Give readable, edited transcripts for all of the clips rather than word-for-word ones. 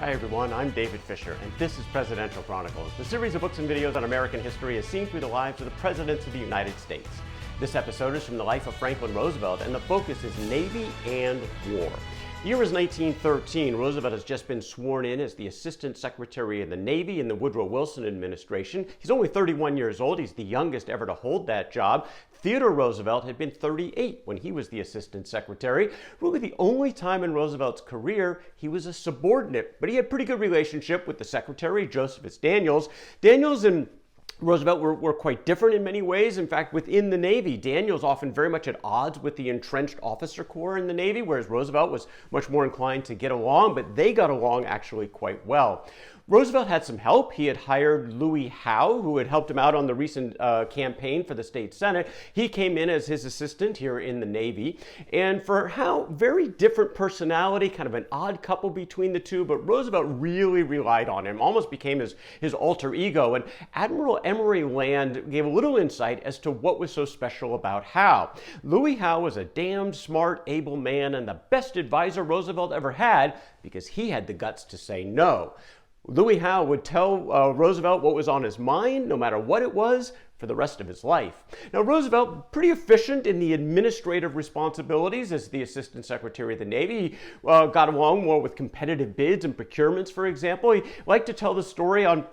Hi everyone, I'm David Fisher, and this is Presidential Chronicles, the series of books and videos on American history as seen through the lives of the presidents of the United States. This episode is from the life of Franklin Roosevelt, and the focus is Navy and war. The year is 1913. Roosevelt has just been sworn in as the Assistant Secretary of the Navy in the Woodrow Wilson administration. He's only 31 years old. He's the youngest ever to hold that job. Theodore Roosevelt had been 38 when he was the Assistant Secretary. Really the only time in Roosevelt's career he was a subordinate, but he had a pretty good relationship with the Secretary, Josephus Daniels. Daniels and Roosevelt were quite different in many ways. In fact, within the Navy, Daniels often very much at odds with the entrenched officer corps in the Navy, whereas Roosevelt was much more inclined to get along, but they got along actually quite well. Roosevelt had some help. He had hired Louis Howe, who had helped him out on the recent campaign for the state senate. He came in as his assistant here in the Navy. And for Howe, very different personality, kind of an odd couple between the two, but Roosevelt really relied on him, almost became his alter ego. And Admiral Emory Land gave a little insight as to what was so special about Howe. Louis Howe was a damned smart, able man and the best advisor Roosevelt ever had because he had the guts to say no. Louis Howe would tell Roosevelt what was on his mind, no matter what it was, for the rest of his life. Now, Roosevelt, pretty efficient in the administrative responsibilities as the Assistant Secretary of the Navy. He got along more with competitive bids and procurements, for example. He liked to tell the story on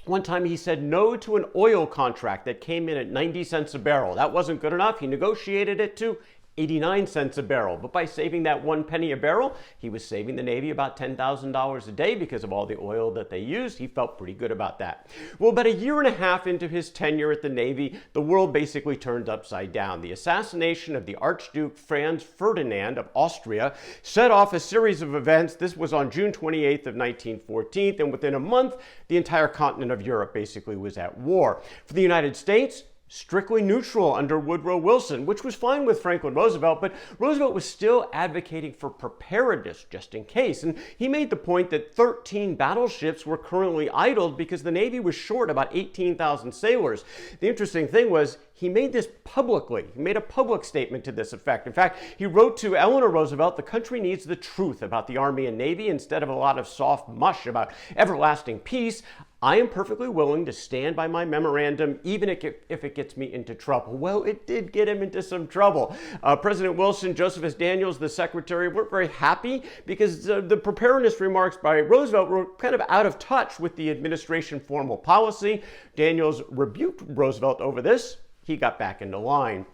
one time he said no to an oil contract that came in at 90 cents a barrel. That wasn't good enough. He negotiated it to 89 cents a barrel. But by saving that 1 penny a barrel, he was saving the Navy about $10,000 a day because of all the oil that they used. He felt pretty good about that. Well, about a year and a half into his tenure at the Navy, the world basically turned upside down. The assassination of the Archduke Franz Ferdinand of Austria set off a series of events. This was on June 28th of 1914, and within a month, the entire continent of Europe basically was at war. For the United States, strictly neutral under Woodrow Wilson, which was fine with Franklin Roosevelt, but Roosevelt was still advocating for preparedness just in case. And he made the point that 13 battleships were currently idled because the Navy was short about 18,000 sailors. The interesting thing was he made this publicly. He made a public statement to this effect. In fact, he wrote to Eleanor Roosevelt, "The country needs the truth about the Army and Navy instead of a lot of soft mush about everlasting peace. I am perfectly willing to stand by my memorandum, even if it gets me into trouble." Well, it did get him into some trouble. President Wilson, Josephus Daniels, the secretary, weren't very happy because the preparedness remarks by Roosevelt were kind of out of touch with the administration formal policy. Daniels rebuked Roosevelt over this. He got back into line.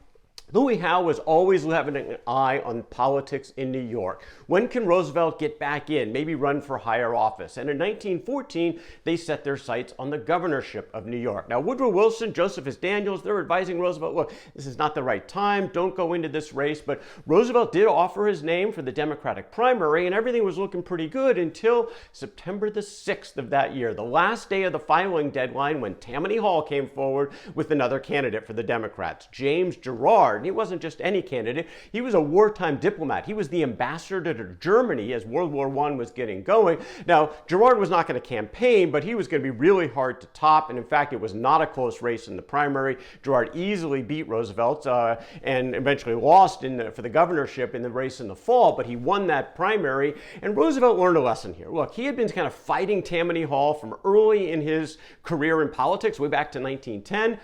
Louis Howe was always having an eye on politics in New York. When can Roosevelt get back in, maybe run for higher office? And in 1914, they set their sights on the governorship of New York. Now, Woodrow Wilson, Josephus Daniels, they're advising Roosevelt, look, this is not the right time, don't go into this race. But Roosevelt did offer his name for the Democratic primary, and everything was looking pretty good until September the 6th of that year, the last day of the filing deadline, when Tammany Hall came forward with another candidate for the Democrats, James Gerard. And he wasn't just any candidate. He was a wartime diplomat. He was the ambassador to Germany as World War I was getting going. Now, Gerard was not going to campaign, but he was going to be really hard to top. And in fact, it was not a close race in the primary. Gerard easily beat Roosevelt and eventually lost for the governorship in the race in the fall, but he won that primary. And Roosevelt learned a lesson here. Look, he had been kind of fighting Tammany Hall from early in his career in politics, way back to 1910.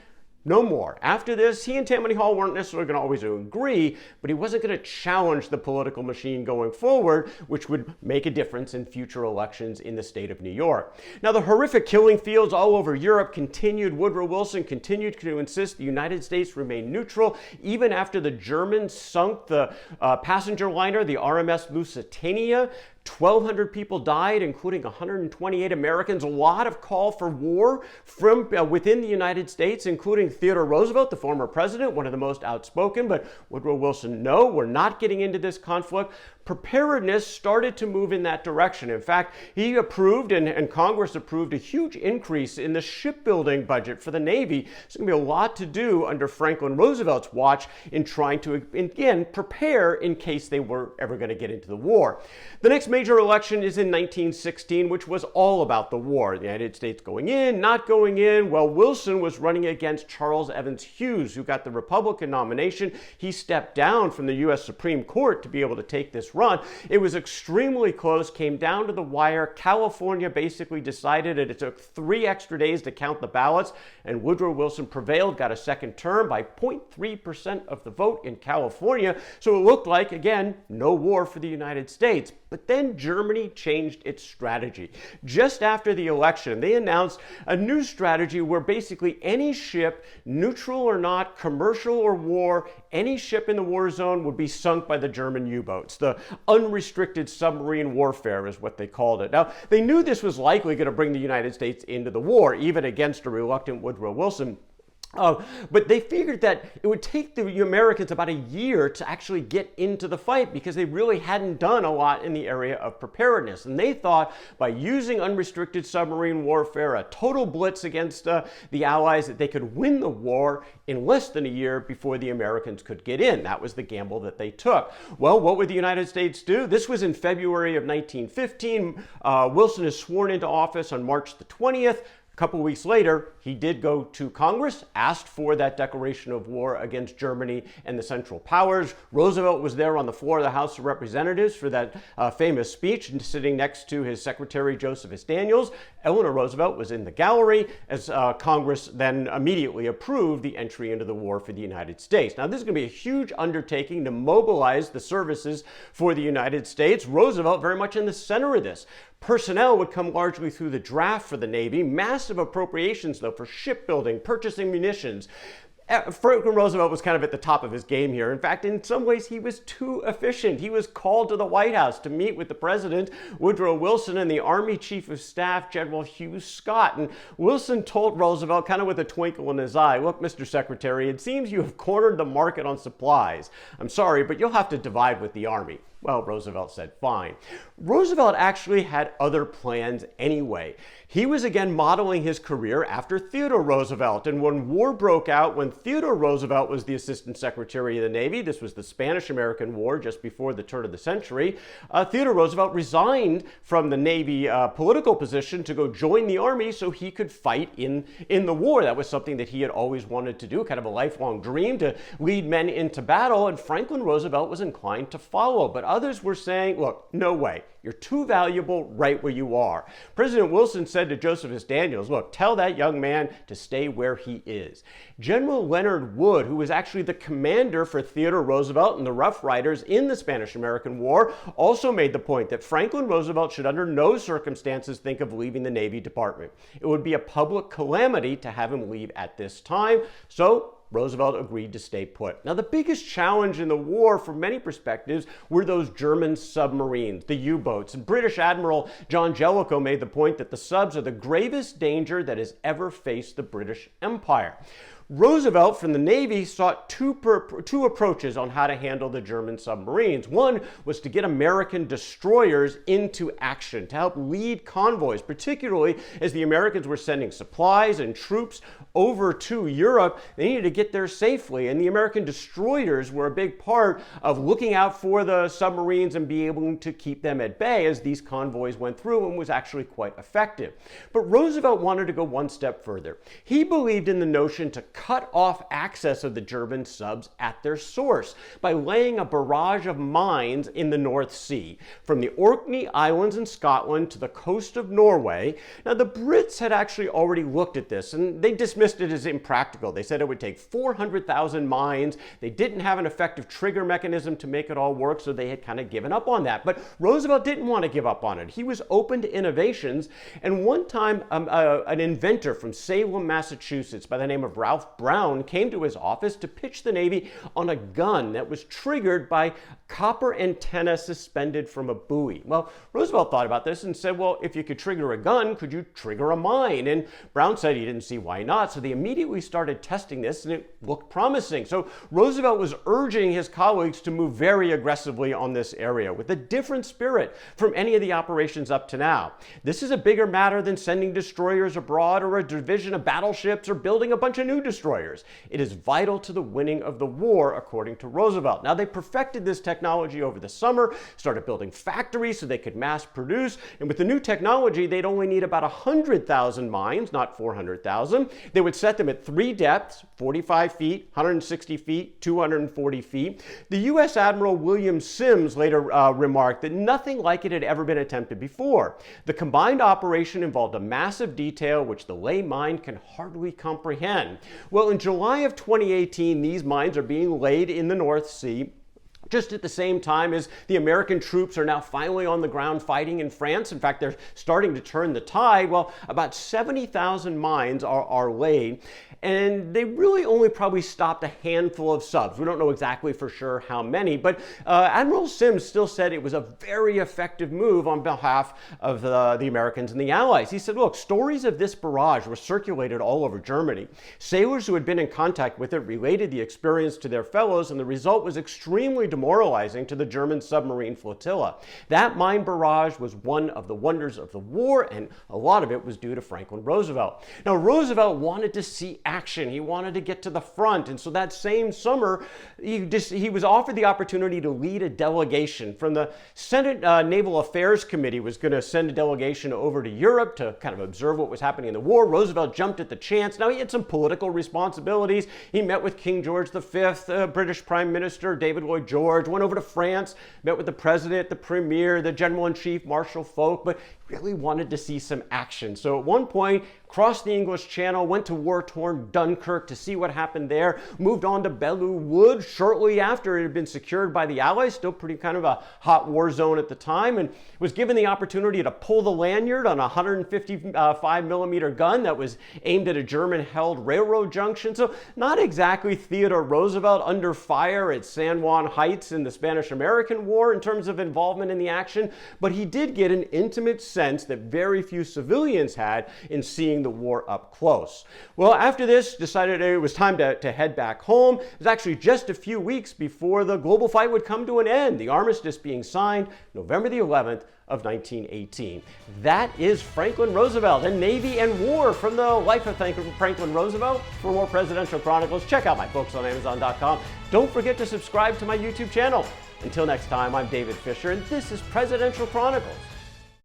No more. After this, he and Tammany Hall weren't necessarily going to always agree, but he wasn't going to challenge the political machine going forward, which would make a difference in future elections in the state of New York. Now, the horrific killing fields all over Europe continued. Woodrow Wilson continued to insist the United States remain neutral, even after the Germans sunk the passenger liner, the RMS Lusitania. 1,200 people died, including 128 Americans. A lot of call for war from within the United States, including Theodore Roosevelt, the former president, one of the most outspoken. But Woodrow Wilson, no, we're not getting into this conflict. Preparedness started to move in that direction. In fact, he approved and Congress approved a huge increase in the shipbuilding budget for the Navy. There's going to be a lot to do under Franklin Roosevelt's watch in trying to, again, prepare in case they were ever going to get into the war. The next major election is in 1916, which was all about the war. The United States going in, not going in. Well, Wilson was running against Charles Evans Hughes, who got the Republican nomination. He stepped down from the U.S. Supreme Court to be able to take this run. It was extremely close, came down to the wire. California basically decided it. It took 3 extra days to count the ballots, and Woodrow Wilson prevailed, got a second term by 0.3% of the vote in California. So it looked like, again, no war for the United States. But then Germany changed its strategy. Just after the election, they announced a new strategy where basically any ship, neutral or not, commercial or war, any ship in the war zone would be sunk by the German U-boats. The unrestricted submarine warfare is what they called it. Now, they knew this was likely going to bring the United States into the war, even against a reluctant Woodrow Wilson. But they figured that it would take the Americans about a year to actually get into the fight because they really hadn't done a lot in the area of preparedness. And they thought by using unrestricted submarine warfare, a total blitz against the Allies, that they could win the war in less than a year before the Americans could get in. That was the gamble that they took. Well, what would the United States do? This was in February of 1915. Wilson is sworn into office on March the 20th. A couple weeks later, he did go to Congress, asked for that declaration of war against Germany and the Central Powers. Roosevelt was there on the floor of the House of Representatives for that famous speech, and sitting next to his secretary, Josephus Daniels. Eleanor Roosevelt was in the gallery as Congress then immediately approved the entry into the war for the United States. Now, this is going to be a huge undertaking to mobilize the services for the United States. Roosevelt very much in the center of this. Personnel would come largely through the draft for the Navy. Massive appropriations, though, for shipbuilding, purchasing munitions. Franklin Roosevelt was kind of at the top of his game here. In fact, in some ways, he was too efficient. He was called to the White House to meet with the President, Woodrow Wilson, and the Army Chief of Staff, General Hughes Scott. And Wilson told Roosevelt, kind of with a twinkle in his eye, "Look, Mr. Secretary, it seems you have cornered the market on supplies. I'm sorry, but you'll have to divide with the Army." Well, Roosevelt said, fine. Roosevelt actually had other plans anyway. He was again modeling his career after Theodore Roosevelt. And when war broke out, when Theodore Roosevelt was the Assistant Secretary of the Navy, this was the Spanish-American War just before the turn of the century, Theodore Roosevelt resigned from the Navy political position to go join the Army so he could fight in the war. That was something that he had always wanted to do, kind of a lifelong dream, to lead men into battle. And Franklin Roosevelt was inclined to follow. But others were saying, look, no way. You're too valuable right where you are. President Wilson said to Josephus Daniels, look, tell that young man to stay where he is. General Leonard Wood, who was actually the commander for Theodore Roosevelt and the Rough Riders in the Spanish-American War, also made the point that Franklin Roosevelt should under no circumstances think of leaving the Navy Department. It would be a public calamity to have him leave at this time. So Roosevelt agreed to stay put. Now, the biggest challenge in the war, from many perspectives, were those German submarines, the U-boats. And British Admiral John Jellicoe made the point that the subs are the gravest danger that has ever faced the British Empire. Roosevelt from the Navy sought two approaches on how to handle the German submarines. One was to get American destroyers into action, to help lead convoys, particularly as the Americans were sending supplies and troops over to Europe. They needed to get there safely, and the American destroyers were a big part of looking out for the submarines and being able to keep them at bay as these convoys went through, and was actually quite effective. But Roosevelt wanted to go one step further. He believed in the notion to cut off access of the German subs at their source by laying a barrage of mines in the North Sea, from the Orkney Islands in Scotland to the coast of Norway. Now, the Brits had actually already looked at this, and they dismissed it as impractical. They said it would take 400,000 mines. They didn't have an effective trigger mechanism to make it all work, so they had kind of given up on that. But Roosevelt didn't want to give up on it. He was open to innovations, and one time an inventor from Salem, Massachusetts, by the name of Browne, came to his office to pitch the Navy on a gun that was triggered by copper antenna suspended from a buoy. Well, Roosevelt thought about this and said, well, if you could trigger a gun, could you trigger a mine? And Browne said he didn't see why not. So they immediately started testing this, and it looked promising. So Roosevelt was urging his colleagues to move very aggressively on this area with a different spirit from any of the operations up to now. This is a bigger matter than sending destroyers abroad or a division of battleships or building a bunch of new destroyers. It is vital to the winning of the war, according to Roosevelt. Now, they perfected this technology technology over the summer, started building factories so they could mass produce. And with the new technology, they'd only need about 100,000 mines, not 400,000. They would set them at 3 depths, 45 feet, 160 feet, 240 feet. The U.S. Admiral William Sims later remarked that nothing like it had ever been attempted before. The combined operation involved a massive detail which the lay mind can hardly comprehend. Well, in July of 2018, these mines are being laid in the North Sea, just at the same time as the American troops are now finally on the ground fighting in France. In fact, they're starting to turn the tide. Well, about 70,000 mines are laid, and they really only probably stopped a handful of subs. We don't know exactly for sure how many, but Admiral Sims still said it was a very effective move on behalf of the Americans and the Allies. He said, look, stories of this barrage were circulated all over Germany. Sailors who had been in contact with it related the experience to their fellows, and the result was extremely demoralizing to the German submarine flotilla. That mine barrage was one of the wonders of the war, and a lot of it was due to Franklin Roosevelt. Now, Roosevelt wanted to see action. He wanted to get to the front, and so that same summer, he was offered the opportunity to lead a delegation from the Senate Naval Affairs Committee. Was going to send a delegation over to Europe to kind of observe what was happening in the war. Roosevelt jumped at the chance. Now, he had some political responsibilities. He met with King George V, British Prime Minister David Lloyd George, went over to France, met with the president, the premier, the general-in-chief, Marshal Foch, but really wanted to see some action. So at one point, crossed the English Channel, went to war-torn Dunkirk to see what happened there, moved on to Belleau Wood shortly after it had been secured by the Allies, still pretty kind of a hot war zone at the time, and was given the opportunity to pull the lanyard on a 155 gun that was aimed at a German-held railroad junction. So not exactly Theodore Roosevelt under fire at San Juan Heights in the Spanish-American War in terms of involvement in the action, but he did get an intimate sense that very few civilians had in seeing the war up close. Well, after this, decided it was time to head back home. It was actually just a few weeks before the global fight would come to an end, the armistice being signed November the 11th of 1918. That is Franklin Roosevelt and Navy and War from the life of Franklin Roosevelt. For more presidential chronicles, check out my books on Amazon.com. Don't forget to subscribe to my YouTube channel. Until next time, I'm David Fisher, and this is Presidential Chronicles.